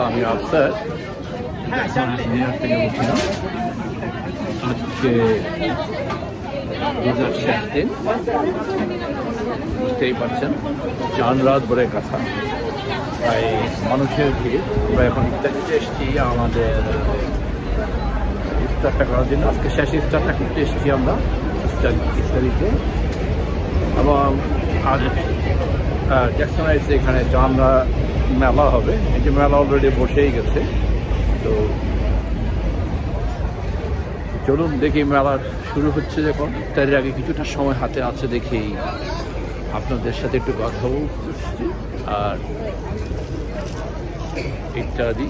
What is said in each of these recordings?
আমি আফসার ইঞ্জিনিয়ার থেকে বলছিলাম। আজকে রোজার শেষ দিন, বুঝতেই পারছেন চাঁদ রাত ভরে কথা, তাই মানুষের ভিড়। আমরা এখন ইফতারিতে এসেছি, আমাদের ইফতারটা করার জন্য আজকে শেষ ইফতারটা করতে এসেছি আমরা ইফতারিতে। এবং আজ জ্যাকসনাইজে এখানে চাঁদরা মেলা হবে, এই যে মেলা অলরেডি বসেই গেছে। তো চলুন দেখি মেলা শুরু হচ্ছে যখন, ইফতারের আগে কিছুটা সময় হাতে আছে দেখেই আপনাদের সাথে একটু কথা বলছি আর ইত্যাদি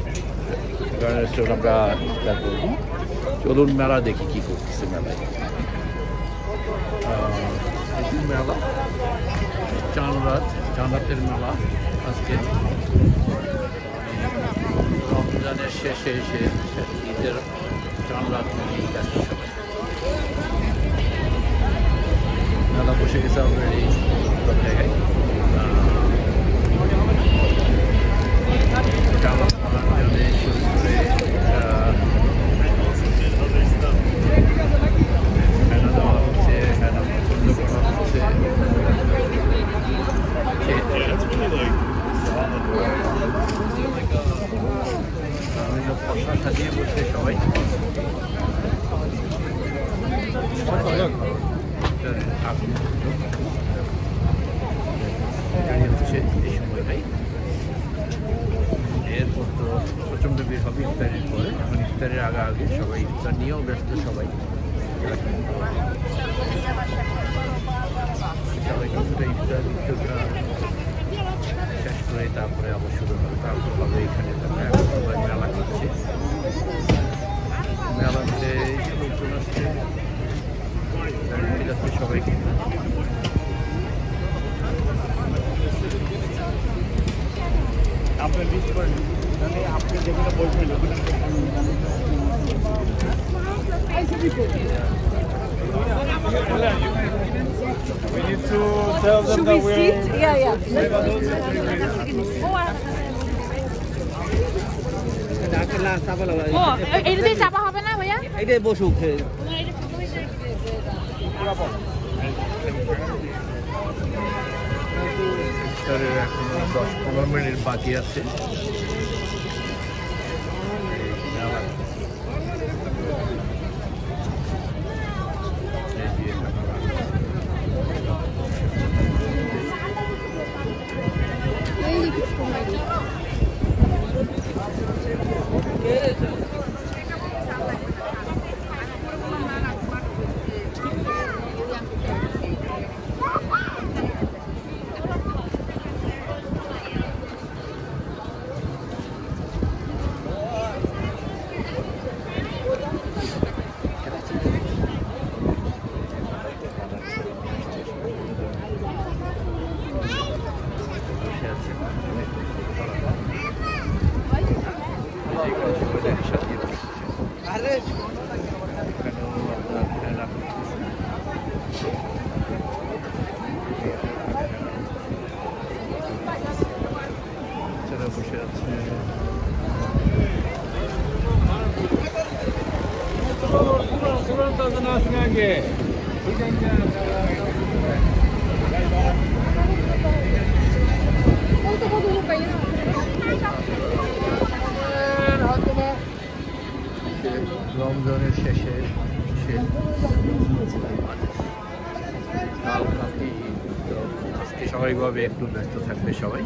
আমরা ইফতার করবো। চলুন মেলা দেখি কি করতেছে মেলায়। মেলা চাঁদাতের মেলা আজকে রমজানের শেষে এসে ঈদের চাঁদ মেলা বসে গেছে অলরেডি সব জায়গায়। শুরু করে হেনা দেওয়া হচ্ছে, হেনা পছন্দ করা হচ্ছে। বিভিন্ন ফসল সাজিয়ে বসছে সবাই। হচ্ছে এই সময়টাই, এরপর তো প্রচণ্ড ভিড় হবে ইফতারের পরে। এখন ইফতারের আগে সবাই ইফতার নিয়েও ব্যস্ত, সবাই কিছুটা ইফতারটা শেষ করে তারপরে আবার শুরু হবে। তারপর হবে এখানে সবাই মেলা করছে, মেলাতে লোকজন আসছে যাচ্ছে সবাইকে। আপনার লিস্ট করেন, আপনি যেগুলো বলছেন we need to tell them that we're... এইটাতেই চাপা হবে না ভাইয়া? এইটাই বসুক। এখনো 10-15 মিনিট বাকি আছে। বসে আছে রমজানের শেষে আজকে স্বাভাবিকভাবে একটু ব্যস্ত থাকবে সবাই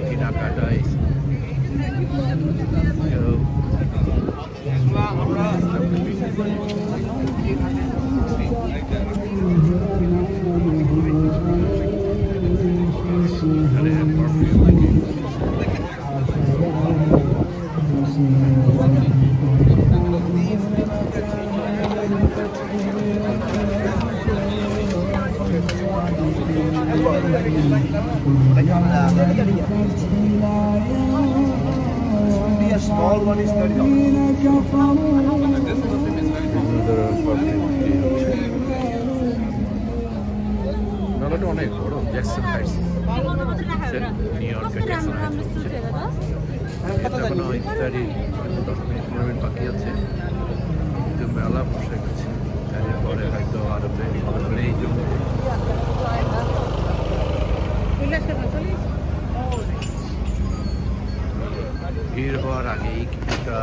কেনাকাটায়। Small one is 30. মেলাটা অনেক বড়। জ্যাকসন হাইটস, নিউ ইয়র্কের জ্যাকসন হাইটস হচ্ছে। এখনো ইফতারি 10 মিনিট বাকি আছে, কিন্তু মেলা বসে গেছে। এরপরে হয়তো আরো এই জন্য ভিড় হওয়ার আগেই কিছুটা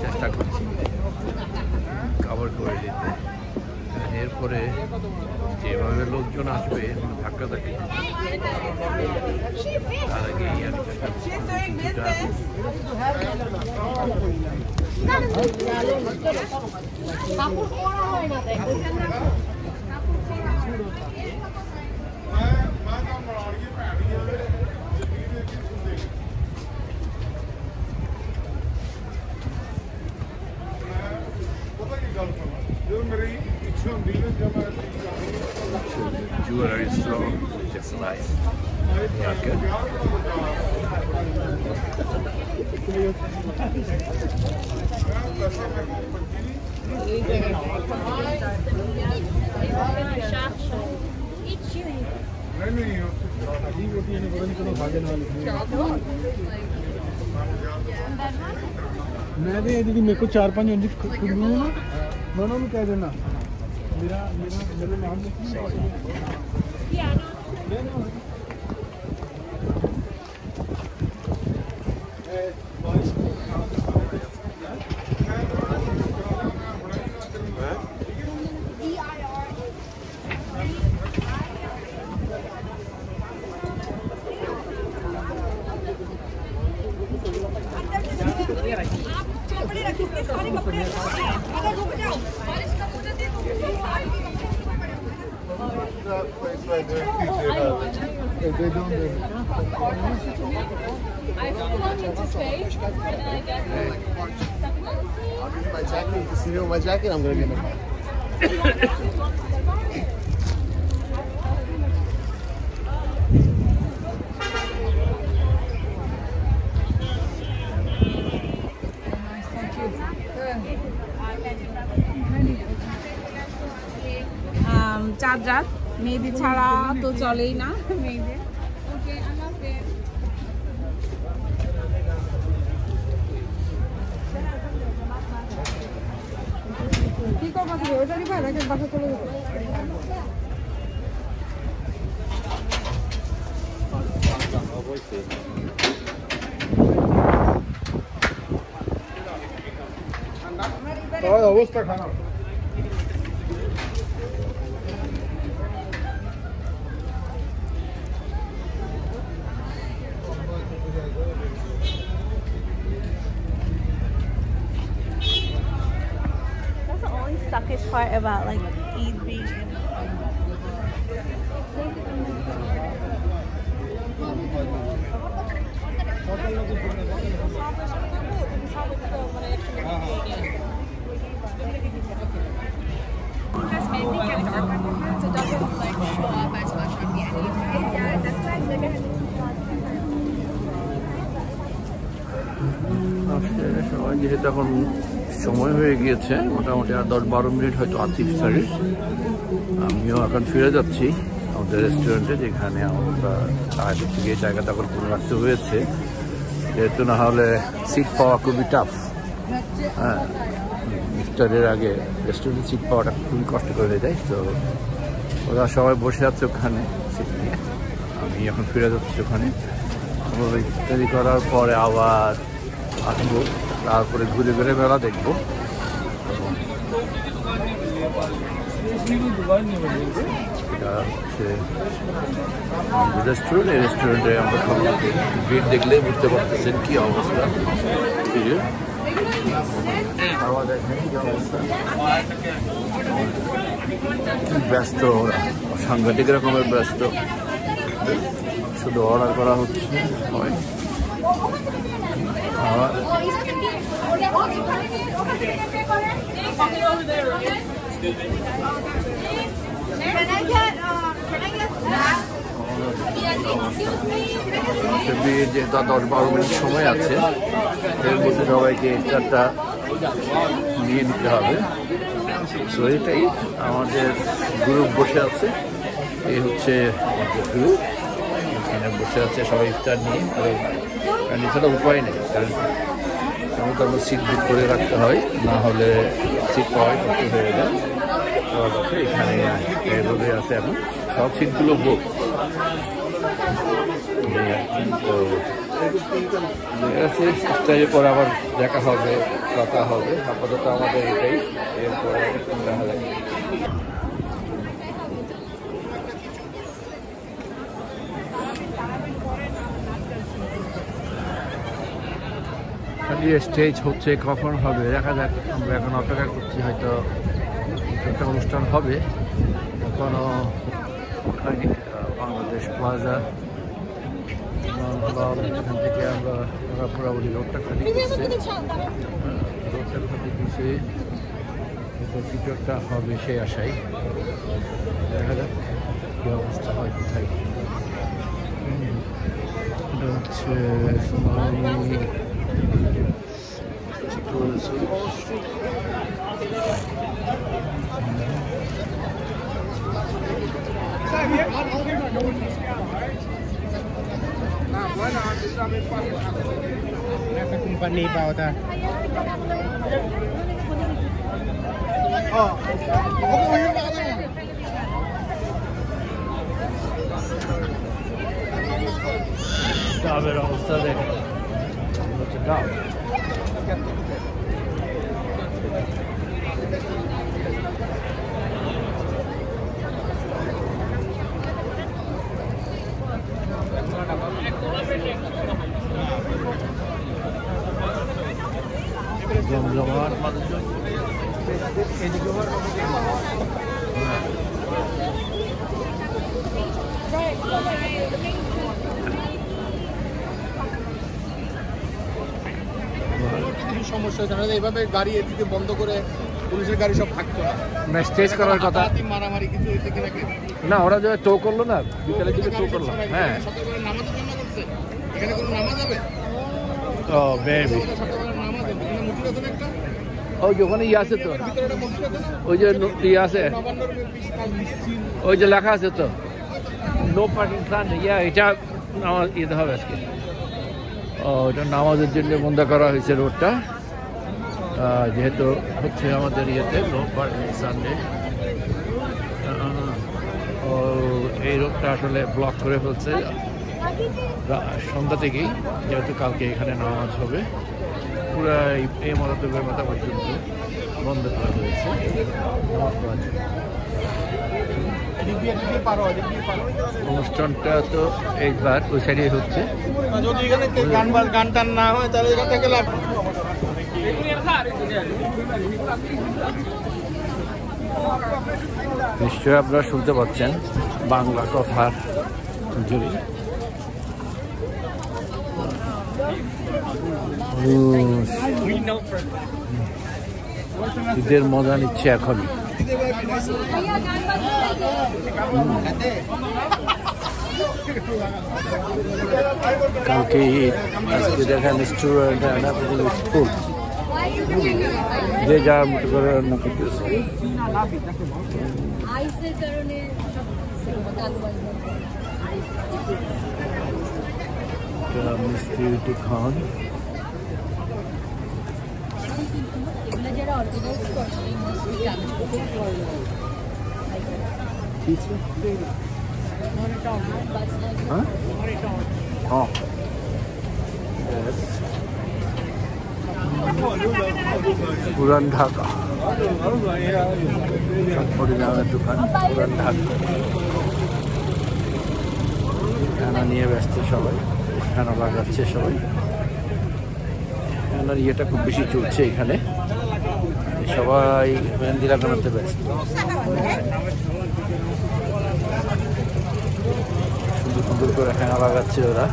চেষ্টা করছি কভার করে দিতে। এরপরে যেভাবে লোকজন আসবে ধাক্কা ধাক্কি তার আগেই আমি চেষ্টা jewelry store, just nice. Yeah, good. मैं भी यदि मेरे को 4-5 ना दोनों में कह देना मेरा नाम Right there. If they don't, then I flung into space and I got my jacket. You can see me with my jacket. I'm gonna get my. চাঁদ রাত মেহেদি ছাড়া তো চলেই না মেহেদি। কি করবো ওটা নিবা নাকি বাসা চলে যাবো? অবস্থা খারাপ। Suckish part about like Eid being সবাই যেহেতু এখন সময় হয়ে গিয়েছে, মোটামুটি আর 10-12 মিনিট হয়তো আছে ইফতারির। আমিও এখন ফিরে যাচ্ছি আমাদের রেস্টুরেন্টে, যেখানে আমরা আগে থেকে জায়গা দখল করে রাখতে হয়েছে, যেহেতু না হলে সিট পাওয়া খুবই টাফ। হ্যাঁ, ইফতারের আগে রেস্টুরেন্টে সিট পাওয়াটা খুবই কষ্ট করে দেয়। তো ওরা সবাই বসে আছে ওখানে সিট নিয়ে, আমি এখন ফিরে যাচ্ছি ওখানে। ইফতারি করার পরে আবার আসবো, তারপরে ঘুরে ঘুরে মেলা দেখবো। এটা হচ্ছে রেস্টুরেন্ট, এই রেস্টুরেন্টে আমরা ভিড় দেখলেই বুঝতে পারতেছেন কি অবস্থা। খাওয়া দেখেন কি অবস্থা, ব্যস্ত ওরা, সাংঘাতিক রকমের ব্যস্ত। শুধু অর্ডার করা হচ্ছে, হয় খাওয়া। যেহেতু 10-12 মিনিট সময় আছে, এর মধ্যে সবাইকে ইফতারটা নিয়ে নিতে হবে। তো এটাই আমাদের গ্রুপ বসে আছে, এই হচ্ছে গ্রুপ, এখানে বসে আছে সবাই ইফতার নিয়ে। কারণ এছাড়া উপায় নেই, কারণ তেমন সিট বুক করে রাখতে হয়, না হলে সিট পাওয়াই করতে হয়ে যায়। এখানে রোদে আছে এখন সব সিটগুলো বুক। তো ইফতারের পর আবার দেখা হবে, কথা হবে। আপাতত আমাদের এটাই, এরপরে দেখা যাবে। স্টেজ হচ্ছে, কখন হবে দেখা যাক। আমরা এখন অপেক্ষা করছি, হয়তো একটা অনুষ্ঠান হবে, এখনো বাংলাদেশ প্লাজা এখান থেকে আমরা পুরাপুরি রোডটা খালি করছে, রোডটা খালি দিচ্ছে, কিছু একটা হবে সেই আশায়। দেখা যাক কি অবস্থা হয় কোথায়। এটা হচ্ছে company pa ata. ডাবের অবস্থা দেখেন, হচ্ছে ডাব। জমজমাট মানুষজন সমস্যা জানা যায়, এইভাবে গাড়ি এদিকে বন্ধ করে পুলিশের গাড়ি সব থাকতো না, স্টেজ করার কথা মারামারি কিছু হয়েছে কিনা না। ওরা যে টো করলো না, বিকালের দিকে টো করলো। হ্যাঁ, সকালবেলা নামাজের জন্য করছে, এখানে কোনো নামাজ হবে? ও বেবি, সকালবেলা নামাজ হবে, এখানে মসজিদ আছে না একটা? ওই যে ওখানে ইয়ে আছে তো, ভিতরে একটা মসজিদ আছে না? ওই যে ইয়ে আছে, নবান্নর মিছিল। ওই যে লেখা আছে তো, নো পার্কিং প্ল্যান। ইয়া এটা নামাজ ইয়ে হবে আজকে। ও, এটা নামাজের জন্য বন্ধ করা হয়েছে রোডটা, যেহেতু হচ্ছে আমাদের ইয়েতে নো পার্কিং সানডে। ও, এই রোডটা আসলে ব্লক করে ফেলছে সন্ধ্যা থেকেই, যেহেতু কালকে এখানে নামাজ হবে। পুরো এই মতবের মাথা পর্যন্ত বন্ধ করা হয়েছে নামাজ পড়ার জন্য। অনুষ্ঠানটা তো এইবার ওই সাইডে হচ্ছে। যদি এখানে গান টান না হয় তাহলে এখান থেকে লাভ। নিশ্চয়ই আপনারা শুনতে পাচ্ছেন বাংলা কথার জুড়ে। ঈদের মজা নিচ্ছে এখনই। কালকে ঈদ, আজকে দেখেন স্টুডেন্ট স্কুল যে যার মতো করে রান্না করতেছে। মিষ্টির দোকান, পুরান ঢাকা হরিনামের দোকান, পুরান ঢাকা। ফেনা নিয়ে ব্যস্ত সবাই, ফেনা লাগাচ্ছে সবাই। ফেনার ইয়েটা খুব বেশি চলছে এখানে, সবাই মেহেন্দি লাগানোতে ব্যস্ত। সুন্দর সুন্দর করে ফেনা লাগাচ্ছে ওরা।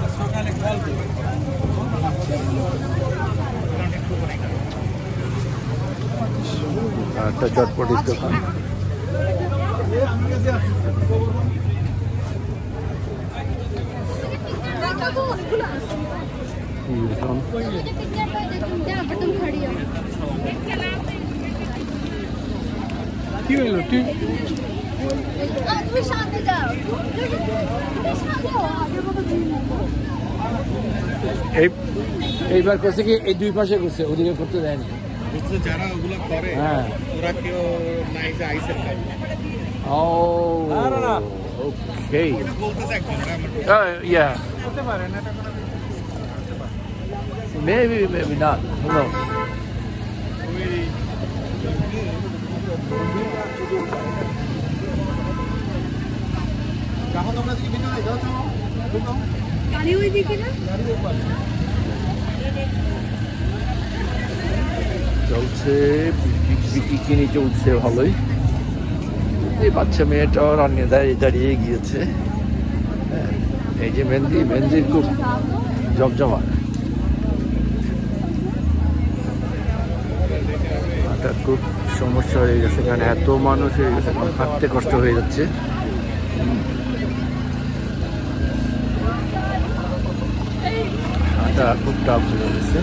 একটা চটপটির দোকান। কি হলো? তুমি সামনে যাও। এইবার করছে কি এই দুই পাশে করছে, ওদিকে করতে দেয়নি। যারা ওগুলো করে হ্যাঁ ওরা কেউ নাই যে আইসের কাজ ও ওকে বলতেছে একজন ইয়া maybe not, who knows. গাড়ি ওই দিকে না? চলছে বিকিনি চলছে ভালোই। এই বাচ্চা মেয়েটাও রান্না দাঁড়িয়ে গিয়েছে। এই যে মেহেন্দির খুব জমজমা, এটা খুব সমস্যা হয়ে গেছে, কারণ এত মানুষ হয়ে গেছে, হাঁটতে কষ্ট হয়ে যাচ্ছে। হাঁটা খুব টাফ হয়ে গেছে।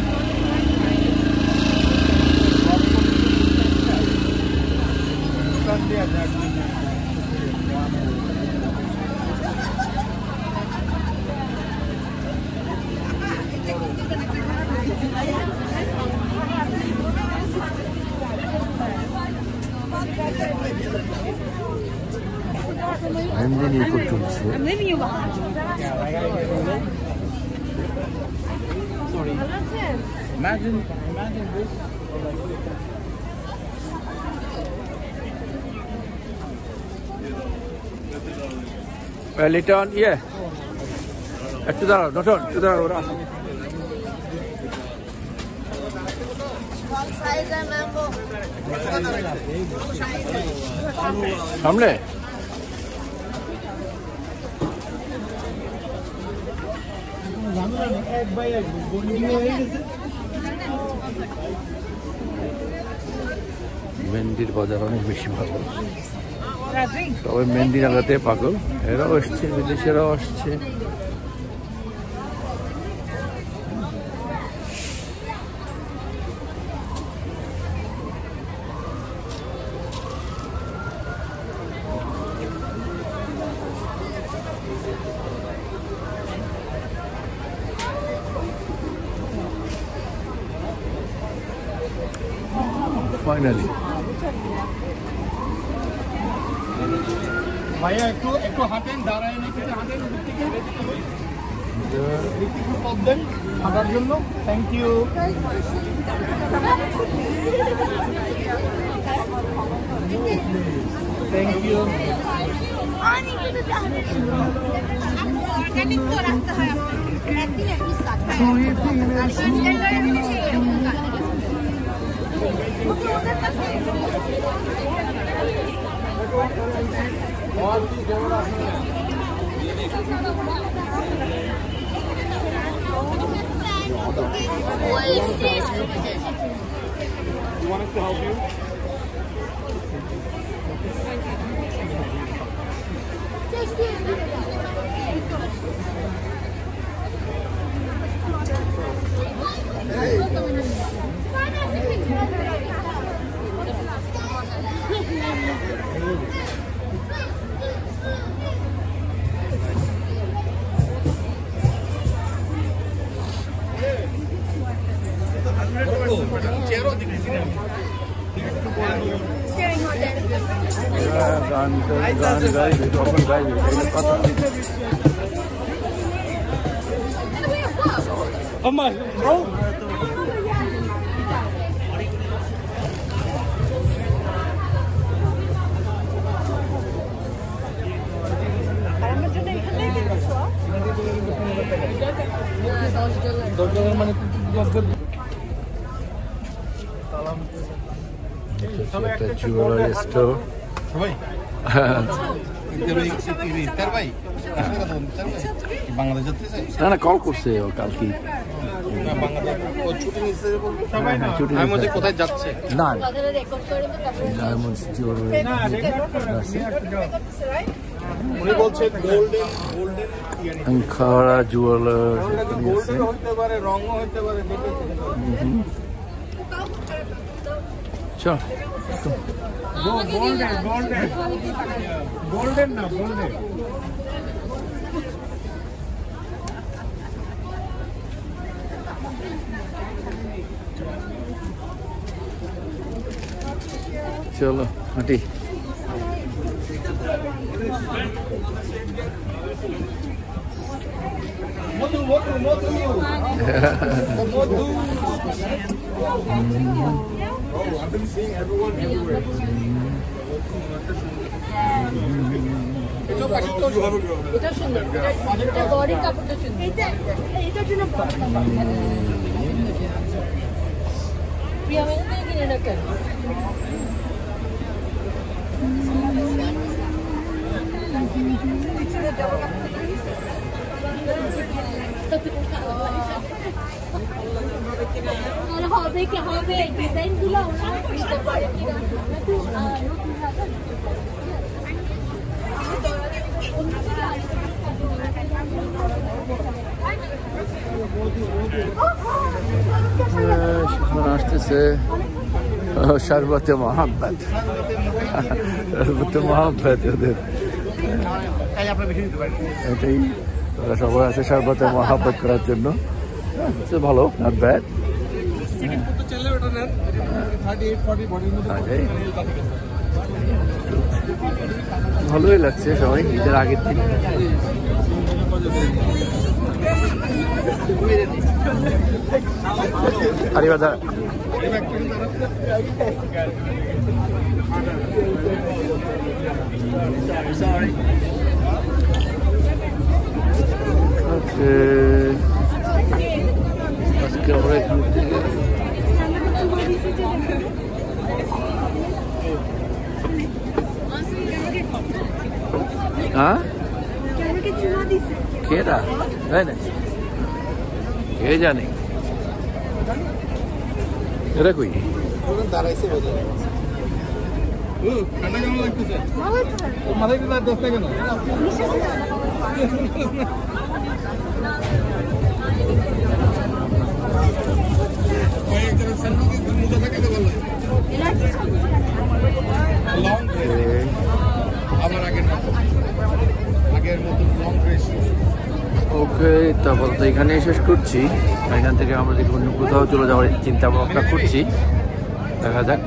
মেহেন্দি নিয়ে খুব চলছে। লিটন ইয়ে একটু দাঁড়াও, নটন একটু দাঁড়াও, ওরা সামনে। মেহেন্দির বাজার অনেক বেশি ভালো, সবাই মেহেন্দি লাগাতে পাগল। এরাও আসছে, বিদেশেরাও আসছে। ফাইনালি ভাইয়া একটু হাঁটেন, দাঁড়ায় নাকি হাঁটেন একটু পথ দেন হাঁটার জন্য। Thank you. Thank you. Organic তো রাখতে হয় একদিনের পিস রাখতে হয়। You want us to help you? গান গাইবে, তখন গাইবে, এগুলো কথা। মানে একটা জুয়েলারি স্টোর। সবাই বাংলাদেশ যাচ্ছে না না, কল করছে ও কালকে। কোথায় যাচ্ছে না ডায়মন্ড জুয়েলারি উনি বলছে গোল্ডেন আঙ্কারা জুয়েলার হতে পারে, রঙও হতে পারে। চল গোল্ডেন না গোল্ডেন চলো হাঁটি I've been seeing everyone everywhere. এটা সুন্দর এটা বডি কাপড়টা সুন্দর এটা জন্য প্রিয়া মেনে কিনে না কেন হবে কি হবে ডিজাইন গুলো ওরা বুঝতে পারে কি না আসতেছে শরবতে মোহাম্মদ শরবতে মোহাম্মদ ওদের এটাই ওরা সবাই আছে শরবতে মোহাম্মদ করার জন্য ভালো নট ব্যাড ভালোই লাগছে সবাই ঈদের আগের দিন আরিবাদা আজকে আমরা এখান থেকে हाँ केरा है ना কে জানে এটা কই ঠান্ডা কেমন লাগতেছে মাথায় কি দোস্ত কেন ওকে তারপর তো এখানেই শেষ করছি এখান থেকে আমরা দেখি অন্য কোথাও চলে যাওয়ার চিন্তা ভাবনা করছি দেখা যাক